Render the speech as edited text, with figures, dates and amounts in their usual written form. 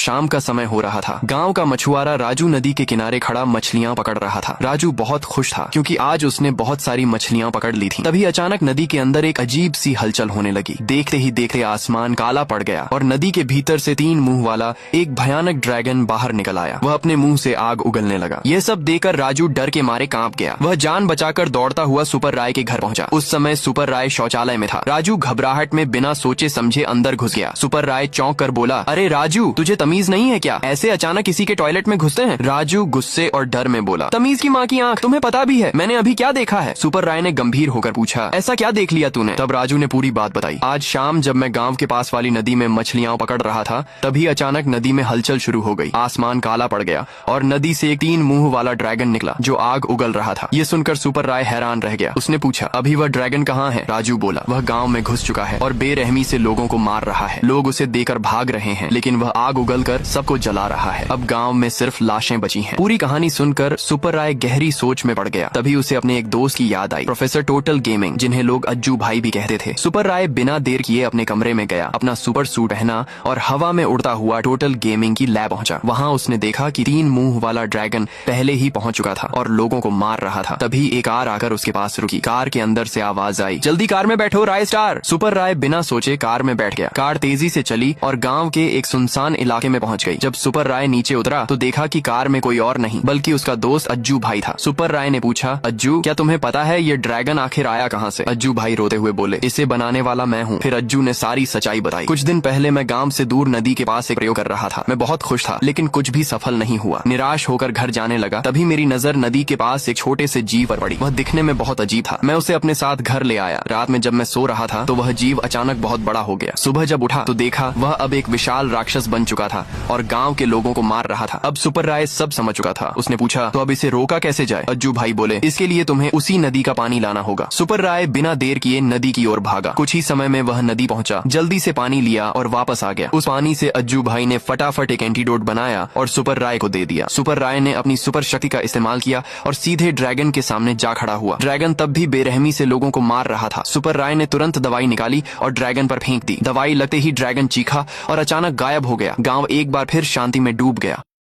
शाम का समय हो रहा था। गांव का मछुआरा राजू नदी के किनारे खड़ा मछलियां पकड़ रहा था। राजू बहुत खुश था क्योंकि आज उसने बहुत सारी मछलियां पकड़ ली थी। तभी अचानक नदी के अंदर एक अजीब सी हलचल होने लगी। देखते ही देखते आसमान काला पड़ गया और नदी के भीतर से 3 मुंह वाला एक भयानक ड्रैगन बाहर निकल आया। वह अपने मुंह से आग उगलने लगा। यह सब देखकर राजू डर के मारे कांप गया। वह जान बचाकर दौड़ता हुआ सुपर राय के घर पहुंचा। उस समय सुपर राय शौचालय में था। राजू घबराहट में बिना सोचे समझे अंदर घुस गया। सुपर राय चौंक कर बोला, अरे राजू, तुझे तमीज नहीं है क्या? ऐसे अचानक किसी के टॉयलेट में घुसते हैं? राजू गुस्से और डर में बोला, तमीज की माँ की आंख, तुम्हें पता भी है मैंने अभी क्या देखा है? सुपर राय ने गंभीर होकर पूछा, ऐसा क्या देख लिया तूने? तब राजू ने पूरी बात बताई। आज शाम जब मैं गांव के पास वाली नदी में मछलियां पकड़ रहा था, तभी अचानक नदी में हलचल शुरू हो गई। आसमान काला पड़ गया और नदी से एक 3 मुंह वाला ड्रैगन निकला जो आग उगल रहा था। ये सुनकर सुपर राय हैरान रह गया। उसने पूछा, अभी वह ड्रैगन कहाँ है? राजू बोला, वह गांव में घुस चुका है और बेरहमी से लोगों को मार रहा है। लोग उसे देकर भाग रहे हैं, लेकिन वह आग उगलकर सबको जला रहा है। अब गांव में सिर्फ लाशें बची हैं। पूरी कहानी सुनकर सुपर राय गहरी सोच में पड़ गया। तभी उसे अपने एक दोस्त की याद आई, प्रोफेसर टोटल गेमिंग, जिन्हें लोग अज्जू भाई भी कहते थे। सुपर राय बिना देर किए अपने कमरे में गया, अपना सुपर सूट पहना और हवा में उड़ता हुआ टोटल गेमिंग की लैब पहुंचा। वहां उसने देखा कि 3 मुंह वाला ड्रैगन पहले ही पहुंच चुका था और लोगों को मार रहा था। तभी एक कार आकर उसके पास रुकी। कार के अंदर से आवाज आई, जल्दी कार में बैठो राय स्टार। सुपर राय बिना सोचे कार में बैठ गया। कार तेजी से चली और गांव के एक सुनसान इलाके में पहुंच गई। जब सुपर राय नीचे उतरा तो देखा कि कार में कोई और नहीं बल्कि उसका दोस्त अज्जू भाई था। सुपर राय ने पूछा, अज्जू, क्या तुम्हें पता है ये ड्रैगन आखिर आया कहाँ से? अज्जू भाई रोते हुए बोले, इसे बनाने वाला मैं हूँ। फिर अज्जू ने सारी सच्चाई बताई। कुछ दिन पहले मैं गांव से दूर नदी के पास एक प्रयोग कर रहा था। मैं बहुत खुश था, लेकिन कुछ भी सफल नहीं हुआ। निराश होकर घर जाने लगा। तभी मेरी नजर नदी के पास एक छोटे से जीव पर पड़ी। वह दिखने में बहुत अजीब था। मैं उसे अपने साथ घर ले आया। रात में जब मैं सो रहा था तो वह जीव अचानक बहुत बड़ा हो गया। सुबह जब उठा तो देखा वह अब एक विशाल राक्षस बन चुका था और गांव के लोगों को मार रहा था। अब सुपर राय सब समझ चुका था। उसने पूछा, तो अब इसे रोका कैसे जाए? अज्जू भाई बोले, इसके लिए तुम्हें उसी नदी का पानी लाना होगा। सुपर राय बिना देर किए नदी की ओर भागा। कुछ ही समय में वह नदी पहुंचा, जल्दी से पानी लिया और वापस आ गया। उस पानी से अज्जू भाई ने फटाफट एक एंटीडोट बनाया और सुपर राय को दे दिया। सुपर राय ने अपनी सुपर शक्ति का इस्तेमाल किया और सीधे ड्रैगन के सामने जा खड़ा हुआ। ड्रैगन तब भी बेरहमी से लोगों को मार रहा था। सुपर राय ने तुरंत दवाई निकाली और ड्रैगन पर फेंक दी। दवाई लगते ही ड्रैगन चीखा और अचानक गायब हो गया। गांव एक बार फिर शांति में डूब गया।